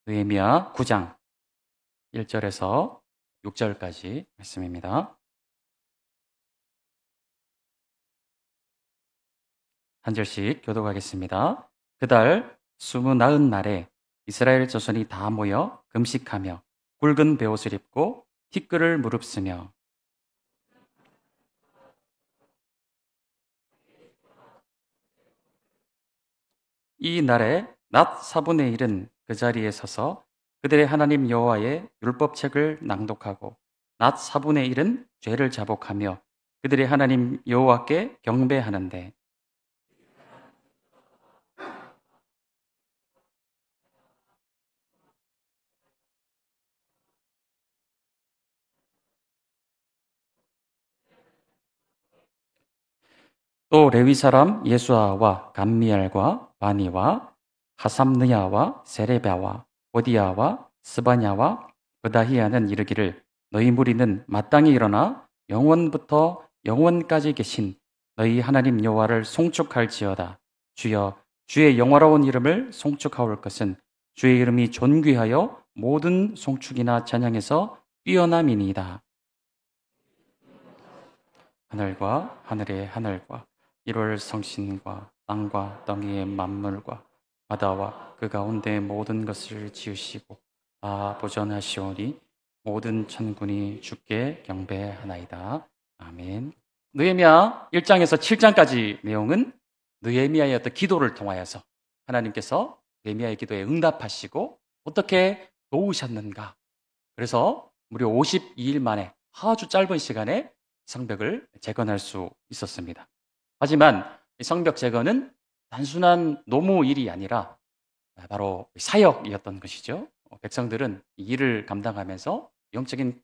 느헤미야 9장 1절에서 6절까지 말씀입니다. 한 절씩 교독하겠습니다. 그달 29날에 이스라엘 자손이 다 모여 금식하며 굵은 베옷을 입고 티끌을 무릅쓰며 이 날에 낮 4분의 1은 그 자리에 서서 그들의 하나님 여호와의 율법책을 낭독하고 낮 4분의 1은 죄를 자복하며 그들의 하나님 여호와께 경배하는데 또 레위 사람 예수아와 감미엘과 바니와 하삼느야와 세레바와 오디야와 스바냐와 브다히야는 이르기를 너희 무리는 마땅히 일어나 영원부터 영원까지 계신 너희 하나님 여호와를 송축할지어다. 주여 주의 영화로운 이름을 송축하올 것은 주의 이름이 존귀하여 모든 송축이나 찬양에서 뛰어남이니이다. 하늘과 하늘의 하늘과 1월 성신과 땅과 땅 위의 만물과 바다와 그 가운데 모든 것을 지으시고 다 보존하시오니 모든 천군이 주께 경배하나이다. 아멘. 느헤미야 1장에서 7장까지 내용은 느헤미야의 어떤 기도를 통하여서 하나님께서 느헤미야의 기도에 응답하시고 어떻게 도우셨는가. 그래서 무려 52일 만에 아주 짧은 시간에 성벽을 재건할 수 있었습니다. 하지만 이 성벽 재건은 단순한 노무 일이 아니라 바로 사역이었던 것이죠. 백성들은 이 일을 감당하면서 영적인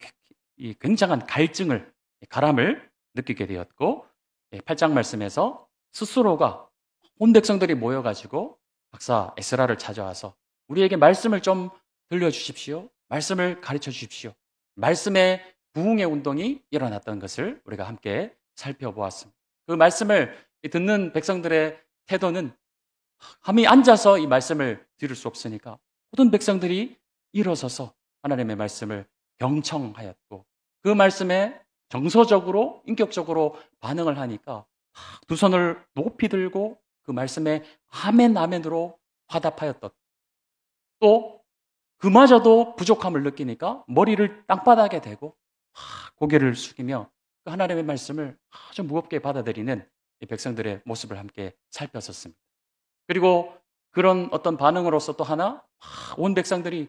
이 굉장한 갈증을, 가람을 느끼게 되었고 8장 말씀에서 스스로가 온 백성들이 모여가지고 박사 에스라를 찾아와서 우리에게 말씀을 좀 들려주십시오. 말씀을 가르쳐 주십시오. 말씀의 부흥의 운동이 일어났던 것을 우리가 함께 살펴보았습니다. 그 말씀을 듣는 백성들의 태도는 함이 앉아서 이 말씀을 들을 수 없으니까 모든 백성들이 일어서서 하나님의 말씀을 경청하였고 그 말씀에 정서적으로 인격적으로 반응을 하니까 두 손을 높이 들고 그 말씀에 아멘 아멘으로 화답하였던 또 그마저도 부족함을 느끼니까 머리를 땅바닥에 대고 고개를 숙이며 그 하나님의 말씀을 아주 무겁게 받아들이는 이 백성들의 모습을 함께 살폈었습니다. 그리고 그런 어떤 반응으로서 또 하나 온 백성들이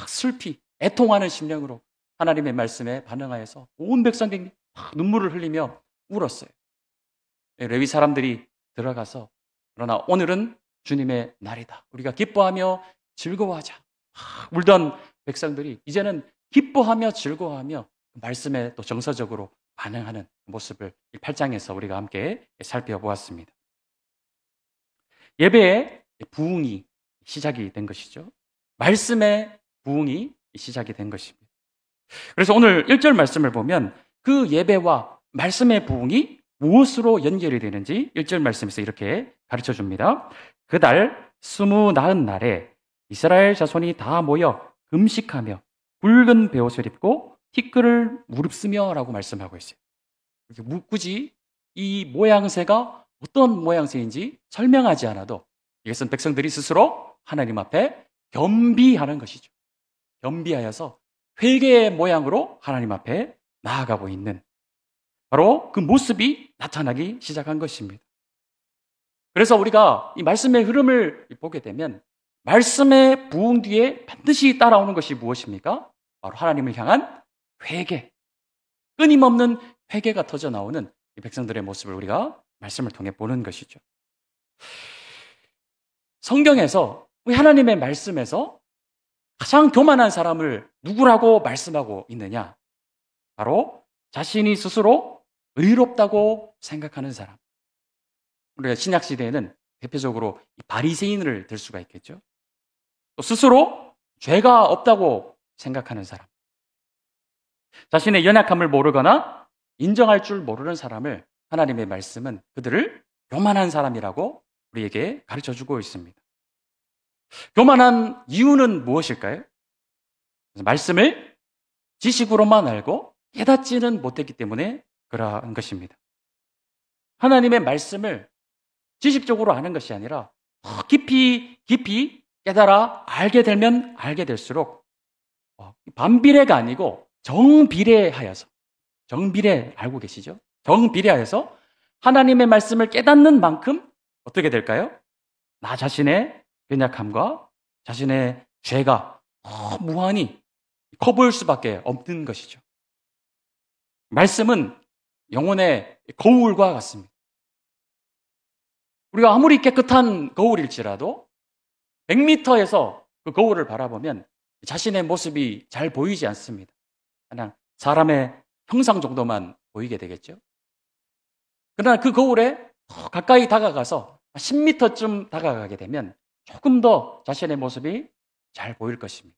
슬피 애통하는 심령으로 하나님의 말씀에 반응하여서 온 백성들이 눈물을 흘리며 울었어요. 레위 사람들이 들어가서 그러나 오늘은 주님의 날이다. 우리가 기뻐하며 즐거워하자. 울던 백성들이 이제는 기뻐하며 즐거워하며 말씀에 또 정서적으로 반응하는 모습을 8장에서 우리가 함께 살펴보았습니다. 예배의 부흥이 시작이 된 것이죠. 말씀의 부흥이 시작이 된 것입니다. 그래서 오늘 1절 말씀을 보면 그 예배와 말씀의 부흥이 무엇으로 연결이 되는지 1절 말씀에서 이렇게 가르쳐 줍니다. 그달 29날에 이스라엘 자손이 다 모여 금식하며 굵은 베옷을 입고 티끌을 무릅쓰며 라고 말씀하고 있어요. 굳이 이 모양새가 어떤 모양새인지 설명하지 않아도 이것은 백성들이 스스로 하나님 앞에 겸비하는 것이죠. 겸비하여서 회개의 모양으로 하나님 앞에 나아가고 있는 바로 그 모습이 나타나기 시작한 것입니다. 그래서 우리가 이 말씀의 흐름을 보게 되면 말씀의 부흥 뒤에 반드시 따라오는 것이 무엇입니까? 바로 하나님을 향한 회개, 끊임없는 회개가 터져 나오는 이 백성들의 모습을 우리가 말씀을 통해 보는 것이죠. 성경에서 우리 하나님의 말씀에서 가장 교만한 사람을 누구라고 말씀하고 있느냐? 바로 자신이 스스로 의롭다고 생각하는 사람. 우리가 신약 시대에는 대표적으로 바리새인을 들 수가 있겠죠. 또 스스로 죄가 없다고 생각하는 사람. 자신의 연약함을 모르거나 인정할 줄 모르는 사람을 하나님의 말씀은 그들을 교만한 사람이라고 우리에게 가르쳐주고 있습니다. 교만한 이유는 무엇일까요? 말씀을 지식으로만 알고 깨닫지는 못했기 때문에 그러한 것입니다. 하나님의 말씀을 지식적으로 아는 것이 아니라 깊이 깨달아 알게 되면 알게 될수록 반비례가 아니고 정비례하여서, 정비례 알고 계시죠? 정비례하여서 하나님의 말씀을 깨닫는 만큼 어떻게 될까요? 나 자신의 연약함과 자신의 죄가 무한히 커 보일 수밖에 없는 것이죠. 말씀은 영혼의 거울과 같습니다. 우리가 아무리 깨끗한 거울일지라도 100m에서 그 거울을 바라보면 자신의 모습이 잘 보이지 않습니다. 그냥 사람의 형상 정도만 보이게 되겠죠. 그러나 그 거울에 더 가까이 다가가서 10m쯤 다가가게 되면 조금 더 자신의 모습이 잘 보일 것입니다.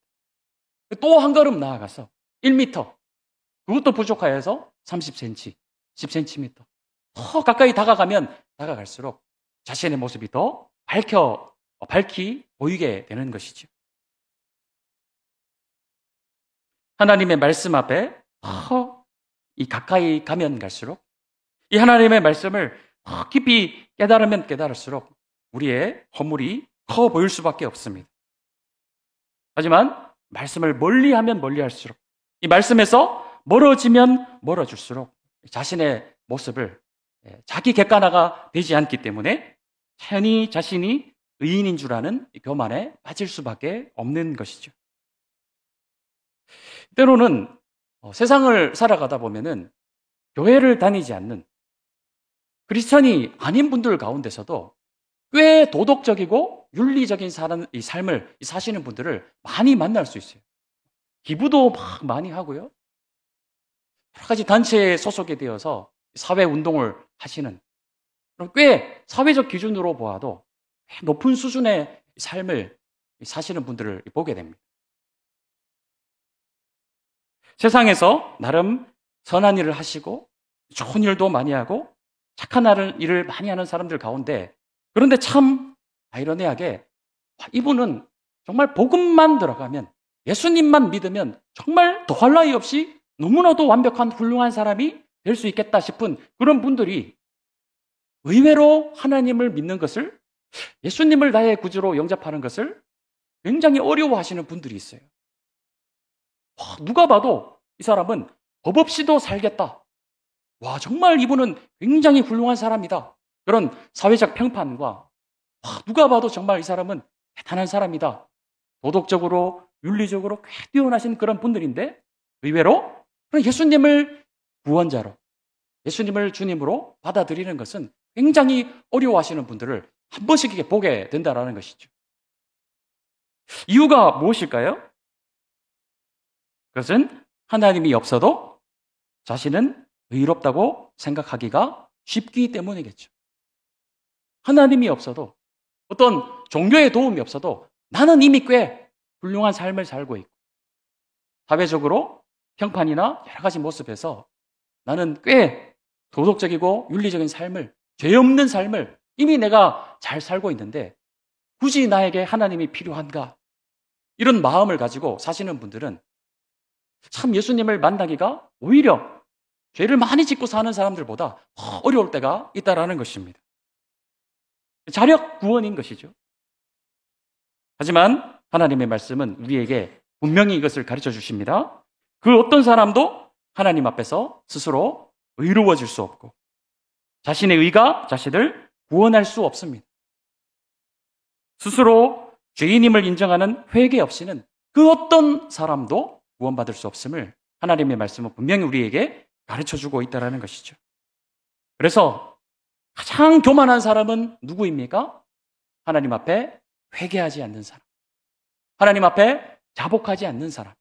또 한 걸음 나아가서 1m, 그것도 부족하여서 30cm, 10cm 더 가까이 다가가면 다가갈수록 자신의 모습이 더 밝히 보이게 되는 것이죠. 하나님의 말씀 앞에 이 가까이 가면 갈수록, 이 하나님의 말씀을 깊이 깨달으면 깨달을수록 우리의 허물이 커 보일 수밖에 없습니다. 하지만 말씀을 멀리하면 멀리할수록, 이 말씀에서 멀어지면 멀어질수록 자신의 모습을 자기 객관화가 되지 않기 때문에 자연히 자신이 의인인 줄 아는 교만에 빠질 수밖에 없는 것이죠. 때로는 세상을 살아가다 보면은 교회를 다니지 않는 크리스천이 아닌 분들 가운데서도 꽤 도덕적이고 윤리적인 이 삶을 사시는 분들을 많이 만날 수 있어요. 기부도 막 많이 하고요. 여러 가지 단체에 소속이 되어서 사회운동을 하시는, 꽤 사회적 기준으로 보아도 높은 수준의 삶을 사시는 분들을 보게 됩니다. 세상에서 나름 선한 일을 하시고 좋은 일도 많이 하고 착한 일을 많이 하는 사람들 가운데, 그런데 참 아이러니하게 이분은 정말 복음만 들어가면, 예수님만 믿으면 정말 더할 나위 없이 너무나도 완벽한 훌륭한 사람이 될 수 있겠다 싶은 그런 분들이 의외로 하나님을 믿는 것을, 예수님을 나의 구주로 영접하는 것을 굉장히 어려워하시는 분들이 있어요. 누가 봐도 이 사람은 법 없이도 살겠다. 와, 정말 이분은 굉장히 훌륭한 사람이다. 그런 사회적 평판과, 누가 봐도 정말 이 사람은 대단한 사람이다. 도덕적으로, 윤리적으로 꽤 뛰어나신 그런 분들인데 의외로 예수님을 구원자로, 예수님을 주님으로 받아들이는 것은 굉장히 어려워하시는 분들을 한 번씩 이렇게 보게 된다는 것이죠. 이유가 무엇일까요? 그것은 하나님이 없어도 자신은 의롭다고 생각하기가 쉽기 때문이겠죠. 하나님이 없어도, 어떤 종교의 도움이 없어도 나는 이미 꽤 훌륭한 삶을 살고 있고, 사회적으로 평판이나 여러 가지 모습에서 나는 꽤 도덕적이고 윤리적인 삶을, 죄 없는 삶을 이미 내가 잘 살고 있는데 굳이 나에게 하나님이 필요한가? 이런 마음을 가지고 사시는 분들은 참 예수님을 만나기가 오히려 죄를 많이 짓고 사는 사람들보다 더 어려울 때가 있다는 것입니다. 자력 구원인 것이죠. 하지만 하나님의 말씀은 우리에게 분명히 이것을 가르쳐 주십니다. 그 어떤 사람도 하나님 앞에서 스스로 의로워질 수 없고 자신의 의가 자신을 구원할 수 없습니다. 스스로 죄인임을 인정하는 회개 없이는 그 어떤 사람도 구원받을 수 없음을 하나님의 말씀은 분명히 우리에게 가르쳐주고 있다는 것이죠. 그래서 가장 교만한 사람은 누구입니까? 하나님 앞에 회개하지 않는 사람, 하나님 앞에 자복하지 않는 사람,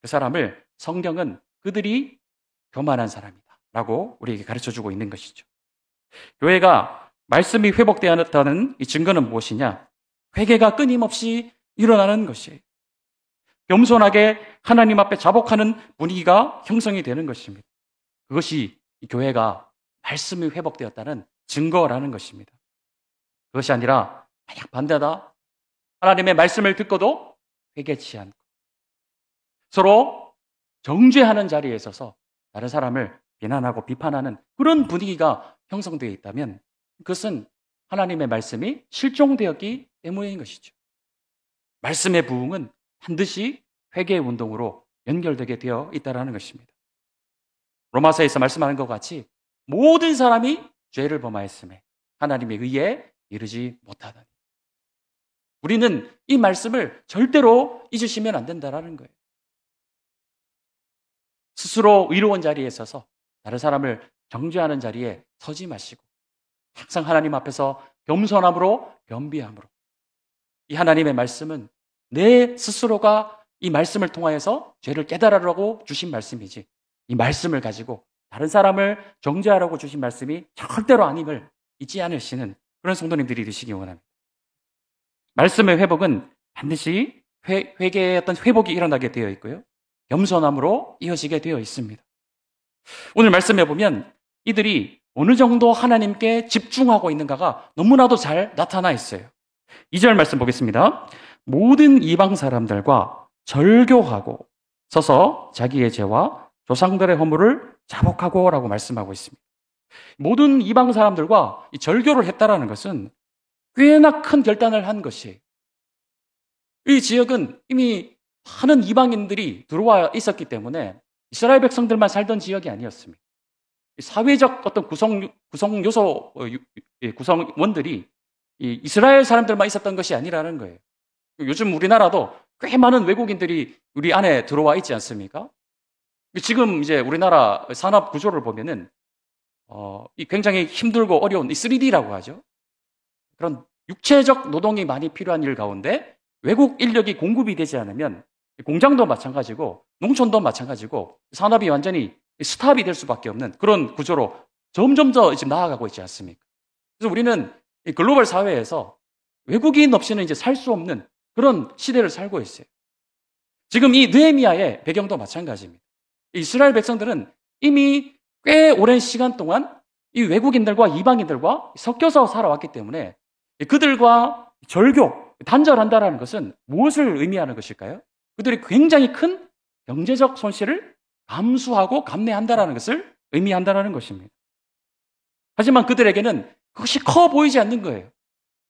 그 사람을 성경은 그들이 교만한 사람이다 라고 우리에게 가르쳐주고 있는 것이죠. 교회가 말씀이 회복되었다는 이 증거는 무엇이냐? 회개가 끊임없이 일어나는 것이에요. 겸손하게 하나님 앞에 자복하는 분위기가 형성이 되는 것입니다. 그것이 이 교회가 말씀이 회복되었다는 증거라는 것입니다. 그것이 아니라 만약 반대다, 하나님의 말씀을 듣고도 회개치 않고 서로 정죄하는 자리에 있어서 다른 사람을 비난하고 비판하는 그런 분위기가 형성되어 있다면 그것은 하나님의 말씀이 실종되었기 때문인 것이죠. 말씀의 부흥은 반드시 회개의 운동으로 연결되게 되어 있다는 것입니다. 로마서에서 말씀하는 것 같이 모든 사람이 죄를 범하였음에 하나님의 의에 이르지 못하다니. 우리는 이 말씀을 절대로 잊으시면 안 된다는 거예요. 스스로 의로운 자리에 서서 다른 사람을 정죄하는 자리에 서지 마시고 항상 하나님 앞에서 겸손함으로 겸비함으로 이 하나님의 말씀은 내 스스로가 이 말씀을 통하여서 죄를 깨달으라고 주신 말씀이지 이 말씀을 가지고 다른 사람을 정죄하라고 주신 말씀이 절대로 아님을 잊지 않으시는 그런 성도님들이 되시기 원합니다. 말씀의 회복은 반드시 회개의 어떤 회복이 일어나게 되어 있고요. 겸손함으로 이어지게 되어 있습니다. 오늘 말씀해 보면 이들이 어느 정도 하나님께 집중하고 있는가가 너무나도 잘 나타나 있어요. 2절 말씀 보겠습니다. 모든 이방 사람들과 절교하고 서서 자기의 죄와 조상들의 허물을 자복하고 라고 말씀하고 있습니다. 모든 이방 사람들과 이 절교를 했다라는 것은 꽤나 큰 결단을 한 것이에요. 이 지역은 이미 많은 이방인들이 들어와 있었기 때문에 이스라엘 백성들만 살던 지역이 아니었습니다. 사회적 어떤 구성원들이 이스라엘 사람들만 있었던 것이 아니라는 거예요. 요즘 우리나라도 꽤 많은 외국인들이 우리 안에 들어와 있지 않습니까? 지금 이제 우리나라 산업 구조를 보면은 굉장히 힘들고 어려운 이 3D라고 하죠. 그런 육체적 노동이 많이 필요한 일 가운데 외국 인력이 공급이 되지 않으면 공장도 마찬가지고 농촌도 마찬가지고 산업이 완전히 스탑이 될 수밖에 없는 그런 구조로 점점 더 지금 나아가고 있지 않습니까? 그래서 우리는 이 글로벌 사회에서 외국인 없이는 이제 살 수 없는 그런 시대를 살고 있어요. 지금 이 느헤미야의 배경도 마찬가지입니다. 이스라엘 백성들은 이미 꽤 오랜 시간 동안 이 외국인들과 이방인들과 섞여서 살아왔기 때문에 그들과 절교, 단절한다는 것은 무엇을 의미하는 것일까요? 그들이 굉장히 큰 경제적 손실을 감수하고 감내한다는 것을 의미한다는 것입니다. 하지만 그들에게는 그것이 커 보이지 않는 거예요.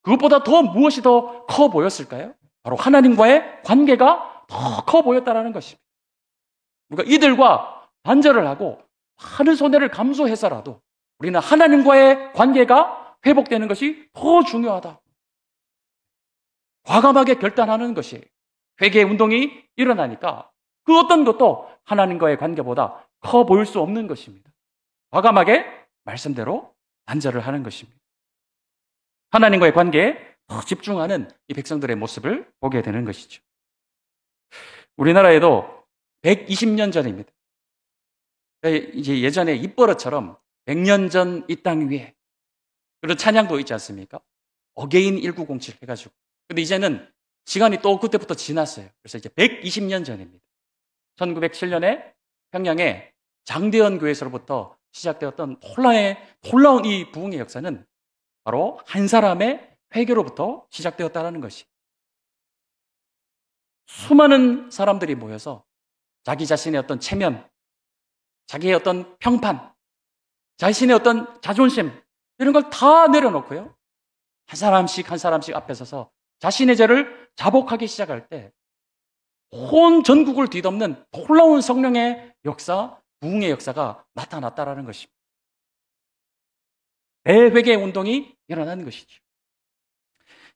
그것보다 더 무엇이 더 커 보였을까요? 바로 하나님과의 관계가 더 커 보였다는 것입니다. 그러니까 이들과 단절을 하고 많은 손해를 감수해서라도 우리는 하나님과의 관계가 회복되는 것이 더 중요하다. 과감하게 결단하는 것이 회개의 운동이 일어나니까 그 어떤 것도 하나님과의 관계보다 커 보일 수 없는 것입니다. 과감하게 말씀대로 단절을 하는 것입니다. 하나님과의 관계에 더 집중하는 이 백성들의 모습을 보게 되는 것이죠. 우리나라에도 120년 전입니다. 이제 예전에 입버릇처럼 100년 전 이 땅 위에 그런 찬양도 있지 않습니까? 어게인 1907 해가지고. 근데 이제는 시간이 또 그때부터 지났어요. 그래서 이제 120년 전입니다. 1907년에 평양의 장대현 교회에서부터 시작되었던 놀라운 이 부흥의 역사는 바로 한 사람의 회개로부터 시작되었다는 것이. 수많은 사람들이 모여서 자기 자신의 어떤 체면, 자기의 어떤 평판, 자신의 어떤 자존심 이런 걸 다 내려놓고요. 한 사람씩 한 사람씩 앞에 서서 자신의 죄를 자복하기 시작할 때 온 전국을 뒤덮는 놀라운 성령의 역사, 부흥의 역사가 나타났다라는 것입니다. 대회개 운동이 일어나는 것이죠.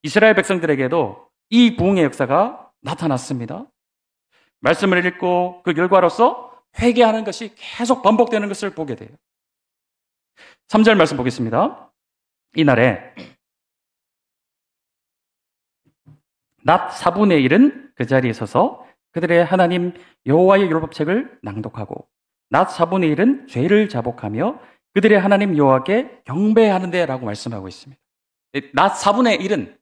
이스라엘 백성들에게도 이 부흥의 역사가 나타났습니다. 말씀을 읽고 그 결과로서 회개하는 것이 계속 반복되는 것을 보게 돼요. 3절 말씀 보겠습니다. 이날에 낮 4분의 1은 그 자리에 서서 그들의 하나님 여호와의 율법책을 낭독하고 낮 4분의 1은 죄를 자복하며 그들의 하나님 여호와께 경배하는데 라고 말씀하고 있습니다. 낮 4분의 1은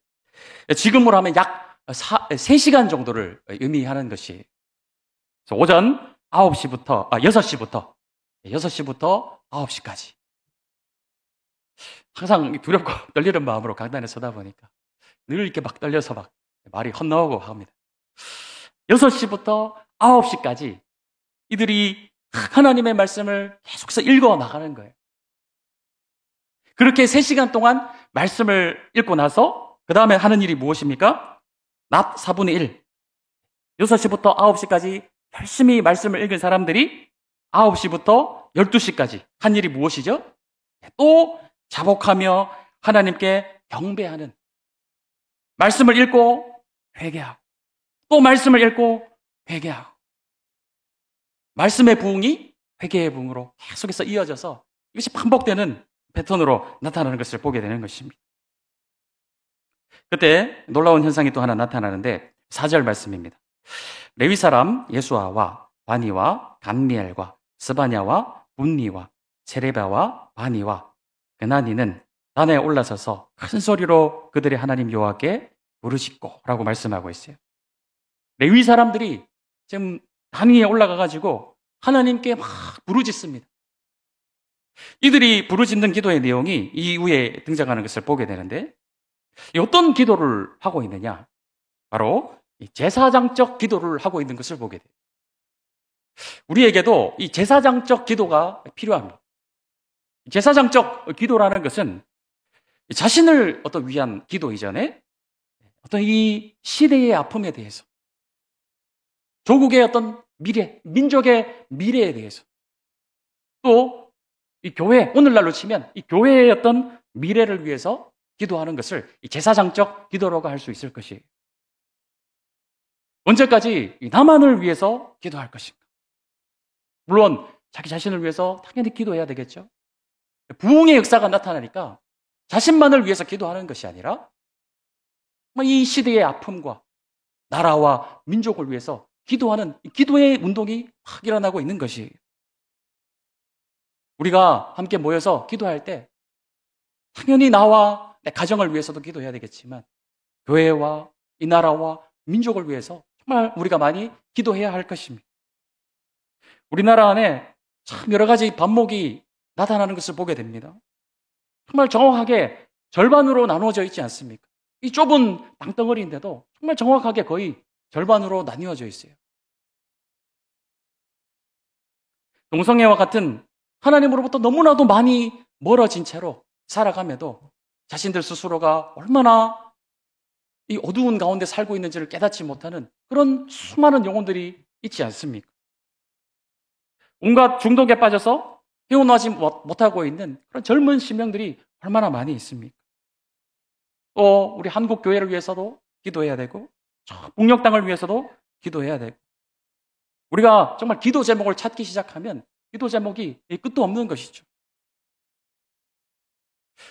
지금으로 하면 약 3시간 정도를 의미하는 것이 오전 6시부터 9시까지 항상 두렵고 떨리는 마음으로 강단에 서다 보니까 늘 이렇게 막 떨려서 막 말이 헛나오고 합니다. 6시부터 9시까지 이들이 하나님의 말씀을 계속해서 읽어 나가는 거예요. 그렇게 3시간 동안 말씀을 읽고 나서 그 다음에 하는 일이 무엇입니까? 낮 4분의 1. 6시부터 9시까지 열심히 말씀을 읽은 사람들이 9시부터 12시까지 한 일이 무엇이죠? 또 자복하며 하나님께 경배하는, 말씀을 읽고 회개하고 또 말씀을 읽고 회개하고, 말씀의 부흥이 회개의 부흥으로 계속해서 이어져서 이것이 반복되는 패턴으로 나타나는 것을 보게 되는 것입니다. 그때 놀라운 현상이 또 하나 나타나는데 4절 말씀입니다. 레위 사람 예수아와 바니와 간미엘과 스바냐와 분니와 세레바와 바니와 베나니는 단에 올라서서 큰 소리로 그들의 하나님 여호와께 부르짖고 라고 말씀하고 있어요. 레위 사람들이 지금 단 위에 올라가가지고 하나님께 막 부르짖습니다. 이들이 부르짖는 기도의 내용이 이후에 등장하는 것을 보게 되는데, 어떤 기도를 하고 있느냐? 바로 제사장적 기도를 하고 있는 것을 보게 돼요. 우리에게도 이 제사장적 기도가 필요합니다. 제사장적 기도라는 것은 자신을 위한 기도 이전에 어떤 이 시대의 아픔에 대해서, 조국의 어떤 미래, 민족의 미래에 대해서, 또 이 교회, 오늘날로 치면 이 교회의 어떤 미래를 위해서 기도하는 것을 이 제사장적 기도라고 할 수 있을 것이에요. 언제까지 나만을 위해서 기도할 것인가? 물론 자기 자신을 위해서 당연히 기도해야 되겠죠. 부흥의 역사가 나타나니까 자신만을 위해서 기도하는 것이 아니라 이 시대의 아픔과 나라와 민족을 위해서 기도하는 기도의 운동이 확 일어나고 있는 것이에요. 우리가 함께 모여서 기도할 때 당연히 나와 내 가정을 위해서도 기도해야 되겠지만 교회와 이 나라와 민족을 위해서 정말 우리가 많이 기도해야 할 것입니다. 우리나라 안에 참 여러 가지 반목이 나타나는 것을 보게 됩니다. 정말 정확하게 절반으로 나누어져 있지 않습니까? 이 좁은 땅덩어리인데도 정말 정확하게 거의 절반으로 나뉘어져 있어요. 동성애와 같은 하나님으로부터 너무나도 많이 멀어진 채로 살아감에도 자신들 스스로가 얼마나 이 어두운 가운데 살고 있는지를 깨닫지 못하는 그런 수많은 영혼들이 있지 않습니까? 온갖 중독에 빠져서 헤어나지 못하고 있는 그런 젊은 심령들이 얼마나 많이 있습니까? 또 우리 한국 교회를 위해서도 기도해야 되고 북녘 땅을 위해서도 기도해야 되고, 우리가 정말 기도 제목을 찾기 시작하면 기도 제목이 끝도 없는 것이죠.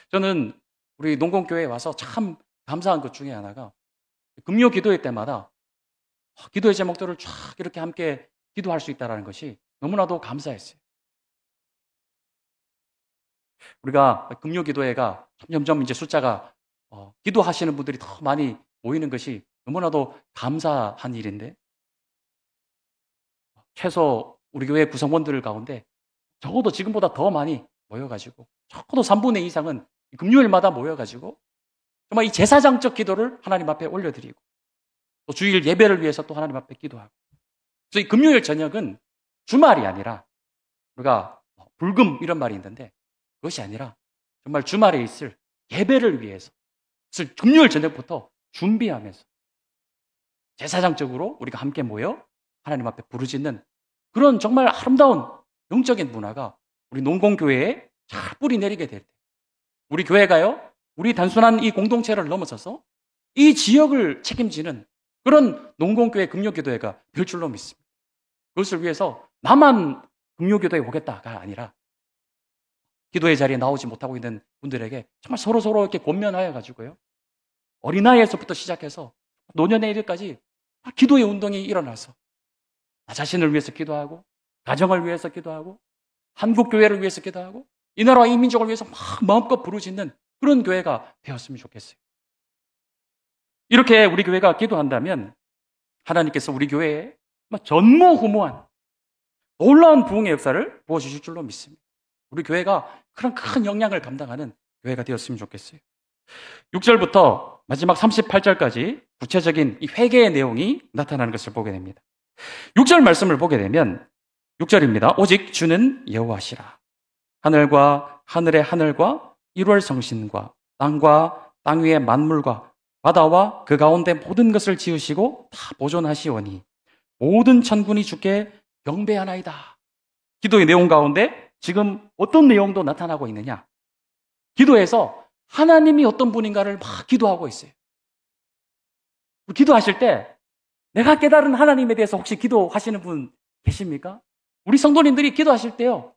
저는 우리 농공교회에 와서 참 감사한 것 중에 하나가 금요 기도회 때마다 기도의 제목들을 쫙 이렇게 함께 기도할 수 있다는 것이 너무나도 감사했어요. 우리가 금요 기도회가 점점 이제 숫자가 기도하시는 분들이 더 많이 모이는 것이 너무나도 감사한 일인데, 최소 우리 교회 구성원들 가운데 적어도 지금보다 더 많이 모여가지고 적어도 3분의 2 이상은 금요일마다 모여가지고 정말 이 제사장적 기도를 하나님 앞에 올려드리고 또 주일 예배를 위해서 또 하나님 앞에 기도하고, 그래서 이 금요일 저녁은 주말이 아니라, 우리가 불금 이런 말이 있는데 그것이 아니라 정말 주말에 있을 예배를 위해서 금요일 저녁부터 준비하면서 제사장적으로 우리가 함께 모여 하나님 앞에 부르짖는 그런 정말 아름다운 영적인 문화가 우리 농공교회에 잘 뿌리 내리게 될 때, 우리 교회가요, 우리 단순한 이 공동체를 넘어서서 이 지역을 책임지는 그런 농공교회 금요기도회가 될 줄로 믿습니다. 그것을 위해서 나만 금요기도회에 오겠다가 아니라 기도의 자리에 나오지 못하고 있는 분들에게 정말 서로 이렇게 권면하여 가지고요, 어린아이에서부터 시작해서 노년의 일까지 기도의 운동이 일어나서 나 자신을 위해서 기도하고, 가정을 위해서 기도하고, 한국 교회를 위해서 기도하고, 이 나라와 이 민족을 위해서 막 마음껏 부르짖는 그런 교회가 되었으면 좋겠어요. 이렇게 우리 교회가 기도한다면 하나님께서 우리 교회에 전무후무한 놀라운 부흥의 역사를 부어주실 줄로 믿습니다. 우리 교회가 그런 큰 영향을 감당하는 교회가 되었으면 좋겠어요. 6절부터 마지막 38절까지 구체적인 이 회개의 내용이 나타나는 것을 보게 됩니다. 6절 말씀을 보게 되면 6절입니다. 오직 주는 여호와시라. 하늘과 하늘의 하늘과 1월 성신과 땅과 땅 위의 만물과 바다와 그 가운데 모든 것을 지으시고 다 보존하시오니 모든 천군이 주께 경배하나이다. 기도의 내용 가운데 지금 어떤 내용도 나타나고 있느냐? 기도에서 하나님이 어떤 분인가를 막 기도하고 있어요. 기도하실 때 내가 깨달은 하나님에 대해서 혹시 기도하시는 분 계십니까? 우리 성도님들이 기도하실 때요,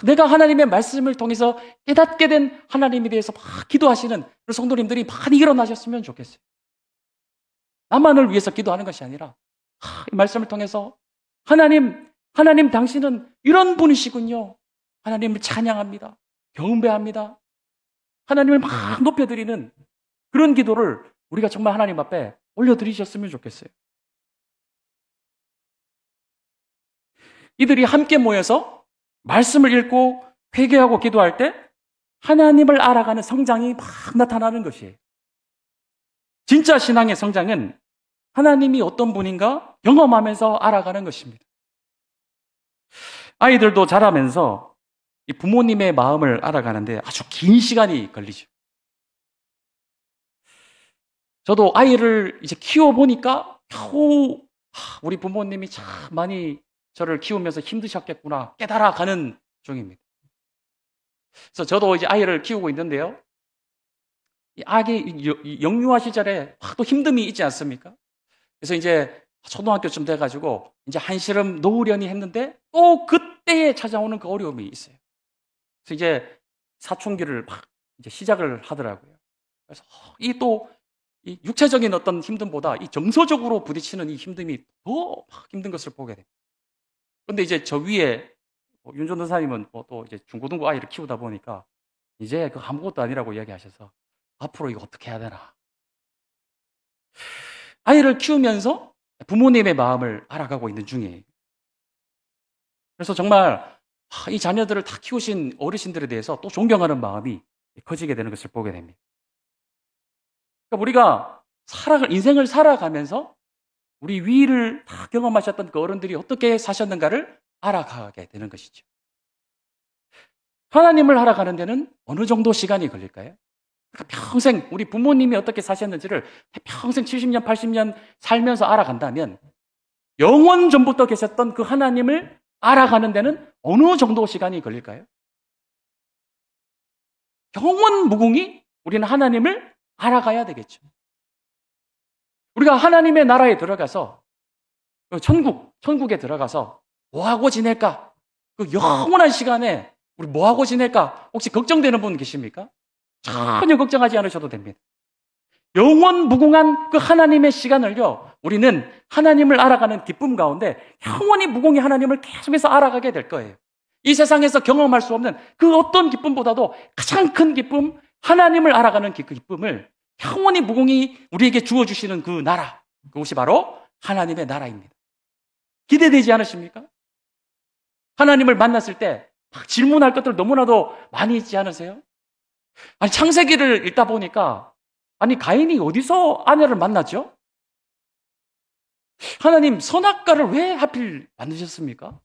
내가 하나님의 말씀을 통해서 깨닫게 된 하나님에 대해서 막 기도하시는 성도님들이 많이 일어나셨으면 좋겠어요. 나만을 위해서 기도하는 것이 아니라 이 말씀을 통해서 하나님 당신은 이런 분이시군요. 하나님을 찬양합니다. 경배합니다. 하나님을 막 높여드리는 그런 기도를 우리가 정말 하나님 앞에 올려드리셨으면 좋겠어요. 이들이 함께 모여서 말씀을 읽고 회개하고 기도할 때 하나님을 알아가는 성장이 막 나타나는 것이에요. 진짜 신앙의 성장은 하나님이 어떤 분인가 경험하면서 알아가는 것입니다. 아이들도 자라면서 이 부모님의 마음을 알아가는데 아주 긴 시간이 걸리죠. 저도 아이를 이제 키워보니까 겨우 우리 부모님이 참 많이 저를 키우면서 힘드셨겠구나 깨달아가는 중입니다. 그래서 저도 이제 아이를 키우고 있는데요. 이 아기 영유아 시절에 또 힘듦이 있지 않습니까? 그래서 이제 초등학교쯤 돼가지고 이제 한시름 놓으려니 했는데 또 그때에 찾아오는 그 어려움이 있어요. 그래서 이제 사춘기를 막 이제 시작을 하더라고요. 그래서 이 육체적인 어떤 힘듦보다 이 정서적으로 부딪히는 이 힘듦이 더 힘든 것을 보게 돼요. 그런데 이제 저 위에 윤 전도사님은 또 이제 중고등부 아이를 키우다 보니까 이제 그 아무것도 아니라고 이야기하셔서 앞으로 이거 어떻게 해야 되나. 아이를 키우면서 부모님의 마음을 알아가고 있는 중이에요. 그래서 정말 이 자녀들을 다 키우신 어르신들에 대해서 또 존경하는 마음이 커지게 되는 것을 보게 됩니다. 그러니까 우리가 인생을 살아가면서 우리 위를 다 경험하셨던 그 어른들이 어떻게 사셨는가를 알아가게 되는 것이죠. 하나님을 알아가는 데는 어느 정도 시간이 걸릴까요? 그러니까 평생 우리 부모님이 어떻게 사셨는지를 평생 70년, 80년 살면서 알아간다면 영원 전부터 계셨던 그 하나님을 알아가는 데는 어느 정도 시간이 걸릴까요? 영원 무궁히 우리는 하나님을 알아가야 되겠죠. 우리가 하나님의 나라에 들어가서 천국에 들어가서 뭐하고 지낼까? 그 영원한 시간에 우리 뭐하고 지낼까? 혹시 걱정되는 분 계십니까? 전혀 걱정하지 않으셔도 됩니다. 영원 무궁한 그 하나님의 시간을요, 우리는 하나님을 알아가는 기쁨 가운데 영원히 무궁히 하나님을 계속해서 알아가게 될 거예요. 이 세상에서 경험할 수 없는 그 어떤 기쁨보다도 가장 큰 기쁨, 하나님을 알아가는 그 기쁨을 영원히 무궁히 우리에게 주어주시는 그 나라, 그것이 바로 하나님의 나라입니다. 기대되지 않으십니까? 하나님을 만났을 때 막 질문할 것들 너무나도 많이 있지 않으세요? 아니, 창세기를 읽다 보니까 가인이 어디서 아내를 만났죠? 하나님, 선악과를 왜 하필 만드셨습니까?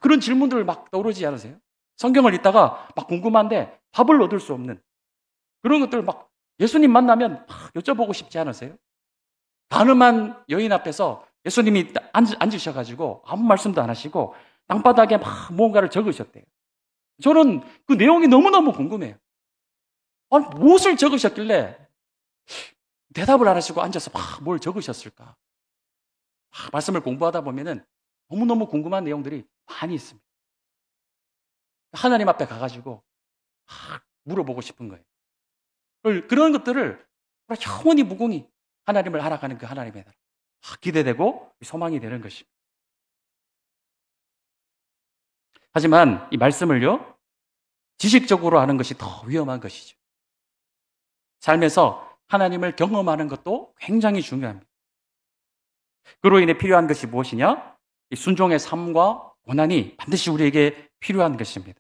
그런 질문들 막 떠오르지 않으세요? 성경을 읽다가 막 궁금한데 답을 얻을 수 없는 그런 것들 막 예수님 만나면 막 여쭤보고 싶지 않으세요? 가늠한 여인 앞에서 예수님이 앉으셔가지고 아무 말씀도 안 하시고 땅바닥에 막 무언가를 적으셨대요. 저는 그 내용이 너무너무 궁금해요. 아니, 무엇을 적으셨길래 대답을 안 하시고 앉아서 막 뭘 적으셨을까? 말씀을 공부하다 보면은 너무너무 궁금한 내용들이 많이 있습니다. 하나님 앞에 가가지고 막 물어보고 싶은 거예요. 그런 것들을 영원히 무궁히 하나님을 알아가는 그 하나님의 나라 기대되고 소망이 되는 것입니다. 하지만 이 말씀을요, 지식적으로 하는 것이 더 위험한 것이죠. 삶에서 하나님을 경험하는 것도 굉장히 중요합니다. 그로 인해 필요한 것이 무엇이냐? 이 순종의 삶과 고난이 반드시 우리에게 필요한 것입니다.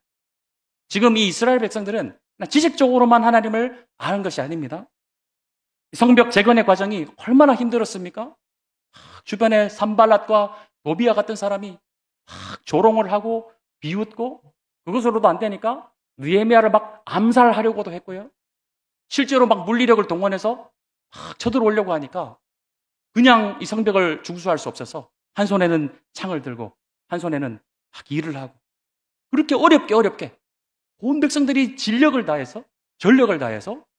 지금 이 이스라엘 백성들은 지식적으로만 하나님을 아는 것이 아닙니다. 성벽 재건의 과정이 얼마나 힘들었습니까? 주변에 산발랏과 도비아 같은 사람이 막 조롱을 하고 비웃고 그것으로도 안 되니까 느헤미야를 막 암살하려고도 했고요. 실제로 막 물리력을 동원해서 막 쳐들어오려고 하니까 그냥 이 성벽을 중수할 수 없어서 한 손에는 창을 들고 한 손에는 막 일을 하고 그렇게 어렵게 온 백성들이 전력을 다해서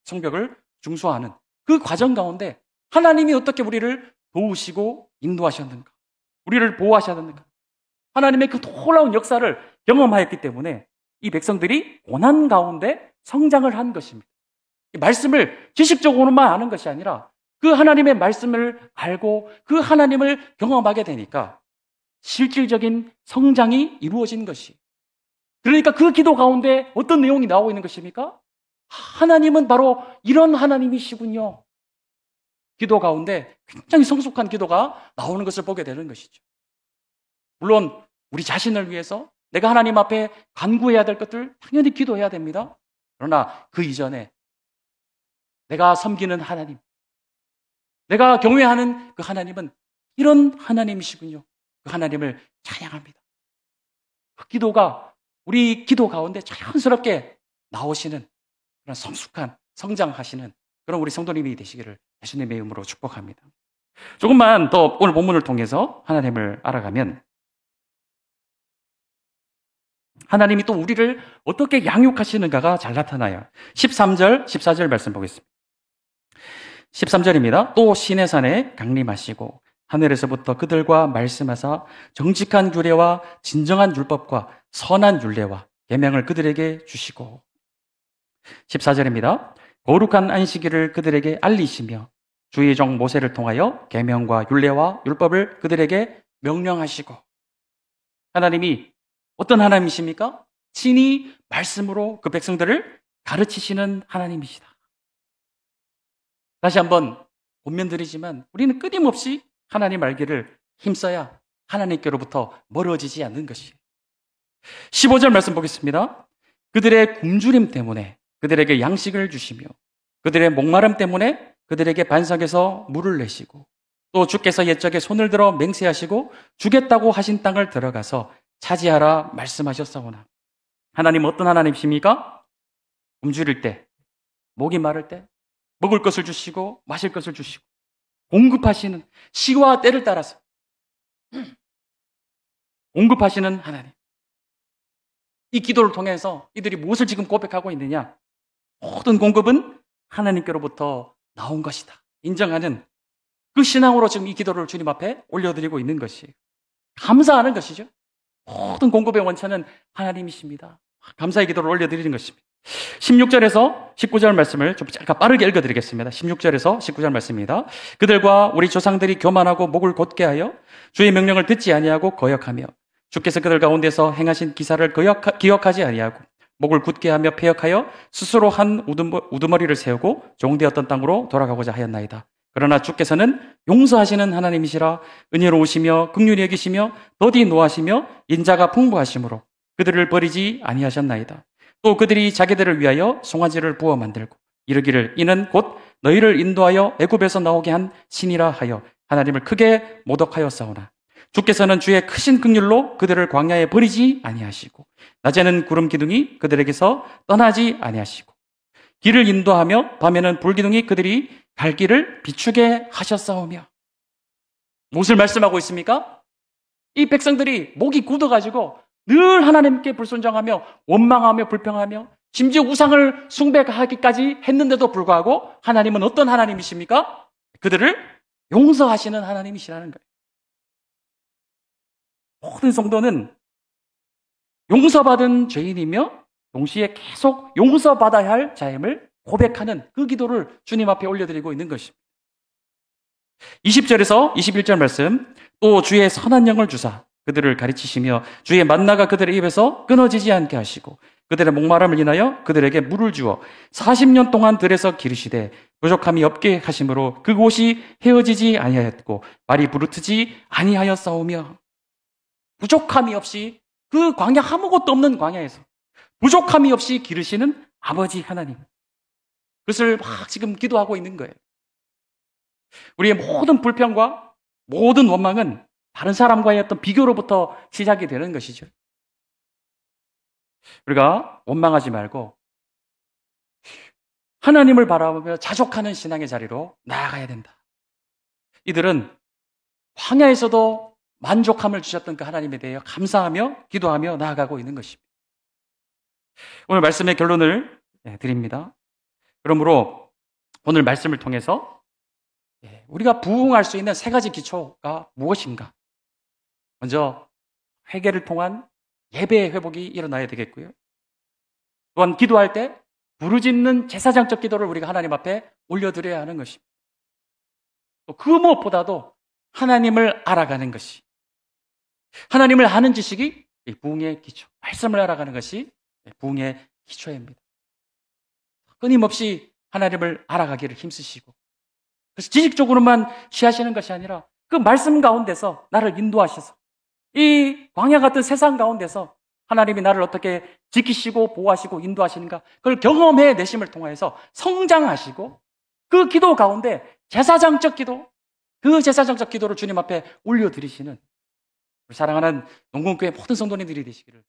성벽을 중수하는 그 과정 가운데 하나님이 어떻게 우리를 도우시고 인도하셨는가? 우리를 보호하셨는가? 하나님의 그 놀라운 역사를 경험하였기 때문에 이 백성들이 고난 가운데 성장을 한 것입니다. 말씀을 지식적으로만 아는 것이 아니라 그 하나님의 말씀을 알고 그 하나님을 경험하게 되니까 실질적인 성장이 이루어진 것이. 그러니까 그 기도 가운데 어떤 내용이 나오고 있는 것입니까? 하나님은 바로 이런 하나님이시군요. 기도 가운데 굉장히 성숙한 기도가 나오는 것을 보게 되는 것이죠. 물론 우리 자신을 위해서 내가 하나님 앞에 간구해야 될 것들 당연히 기도해야 됩니다. 그러나 그 이전에 내가 섬기는 하나님, 내가 경외하는 그 하나님은 이런 하나님이시군요. 그 하나님을 찬양합니다. 그 기도가 우리 기도 가운데 자연스럽게 나오시는 그런 성숙한 성장하시는 그런 우리 성도님이 되시기를 예수님의 이름으로 축복합니다. 조금만 더 오늘 본문을 통해서 하나님을 알아가면 하나님이 또 우리를 어떻게 양육하시는가가 잘 나타나요. 13절, 14절 말씀 보겠습니다. 13절입니다. 또 시내산에 강림하시고 하늘에서부터 그들과 말씀하사 정직한 규례와 진정한 율법과 선한 율례와 계명을 그들에게 주시고 14절입니다. 거룩한 안식일을 그들에게 알리시며 주의 종 모세를 통하여 계명과 율례와 율법을 그들에게 명령하시고 하나님이 어떤 하나님이십니까? 친히 말씀으로 그 백성들을 가르치시는 하나님이시다. 다시 한번 권면드리지만 우리는 끊임없이 하나님 알기를 힘써야 하나님께로부터 멀어지지 않는 것이. 15절 말씀 보겠습니다. 그들의 굶주림 때문에 그들에게 양식을 주시며 그들의 목마름 때문에 그들에게 반석에서 물을 내시고 또 주께서 옛적에 손을 들어 맹세하시고 주겠다고 하신 땅을 들어가서 차지하라 말씀하셨사오나 하나님 어떤 하나님이십니까? 굶주릴 때, 목이 마를 때 먹을 것을 주시고 마실 것을 주시고 공급하시는 시와 때를 따라서 공급하시는 하나님. 이 기도를 통해서 이들이 무엇을 지금 고백하고 있느냐? 모든 공급은 하나님께로부터 나온 것이다. 인정하는 그 신앙으로 지금 이 기도를 주님 앞에 올려드리고 있는 것이 감사하는 것이죠. 모든 공급의 원천은 하나님이십니다. 감사의 기도를 올려드리는 것입니다. 16절에서 19절 말씀을 좀 잠깐 빠르게 읽어드리겠습니다. 16절에서 19절 말씀입니다. 그들과 우리 조상들이 교만하고 목을 곧게 하여 주의 명령을 듣지 아니하고 거역하며 주께서 그들 가운데서 행하신 기사를 기억하지 아니하고 목을 굳게 하며 패역하여 스스로 한 우두머리를 세우고 종되었던 땅으로 돌아가고자 하였나이다. 그러나 주께서는 용서하시는 하나님이시라 은혜로우시며 긍휼히 여기시며 더디 노하시며 인자가 풍부하심으로 그들을 버리지 아니하셨나이다. 또 그들이 자기들을 위하여 송아지를 부어 만들고 이르기를 이는 곧 너희를 인도하여 애굽에서 나오게 한 신이라 하여 하나님을 크게 모독하였사오나 주께서는 주의 크신 긍휼로 그들을 광야에 버리지 아니하시고 낮에는 구름 기둥이 그들에게서 떠나지 아니하시고 길을 인도하며 밤에는 불기둥이 그들이 갈 길을 비추게 하셨사오며. 무엇을 말씀하고 있습니까? 이 백성들이 목이 굳어가지고 늘 하나님께 불순종하며 원망하며 불평하며 심지어 우상을 숭배하기까지 했는데도 불구하고 하나님은 어떤 하나님이십니까? 그들을 용서하시는 하나님이시라는 거예요. 모든 성도는 용서받은 죄인이며 동시에 계속 용서받아야 할 자임을 고백하는 그 기도를 주님 앞에 올려드리고 있는 것입니다. 20절에서 21절 말씀, 또 주의 선한 영을 주사 그들을 가르치시며 주의 만나가 그들의 입에서 끊어지지 않게 하시고 그들의 목마름을 인하여 그들에게 물을 주어 40년 동안 들에서 기르시되 부족함이 없게 하심으로 그곳이 헤어지지 아니하였고 말이 부르트지 아니하였사오며. 부족함이 없이 그 광야 아무것도 없는 광야에서 부족함이 없이 기르시는 아버지 하나님, 그것을 막 지금 기도하고 있는 거예요. 우리의 모든 불평과 모든 원망은 다른 사람과의 어떤 비교로부터 시작이 되는 것이죠. 우리가 원망하지 말고 하나님을 바라보며 자족하는 신앙의 자리로 나아가야 된다. 이들은 광야에서도 만족함을 주셨던 그 하나님에 대해 감사하며 기도하며 나아가고 있는 것입니다. 오늘 말씀의 결론을 드립니다. 그러므로 오늘 말씀을 통해서 우리가 부응할 수 있는 세 가지 기초가 무엇인가? 먼저 회개를 통한 예배의 회복이 일어나야 되겠고요. 또한 기도할 때 부르짖는 제사장적 기도를 우리가 하나님 앞에 올려드려야 하는 것입니다. 또 그 무엇보다도 하나님을 알아가는 것이, 하나님을 아는 지식이 부흥의 기초, 말씀을 알아가는 것이 부흥의 기초입니다. 끊임없이 하나님을 알아가기를 힘쓰시고, 그래서 지식적으로만 취하시는 것이 아니라 그 말씀 가운데서 나를 인도하셔서 이 광야 같은 세상 가운데서 하나님이 나를 어떻게 지키시고 보호하시고 인도하시는가, 그걸 경험해 내심을 통해서 성장하시고, 그 기도 가운데 제사장적 기도, 그 제사장적 기도를 주님 앞에 올려드리시는 사랑하는 농군교회 모든 성도님들이 되시기를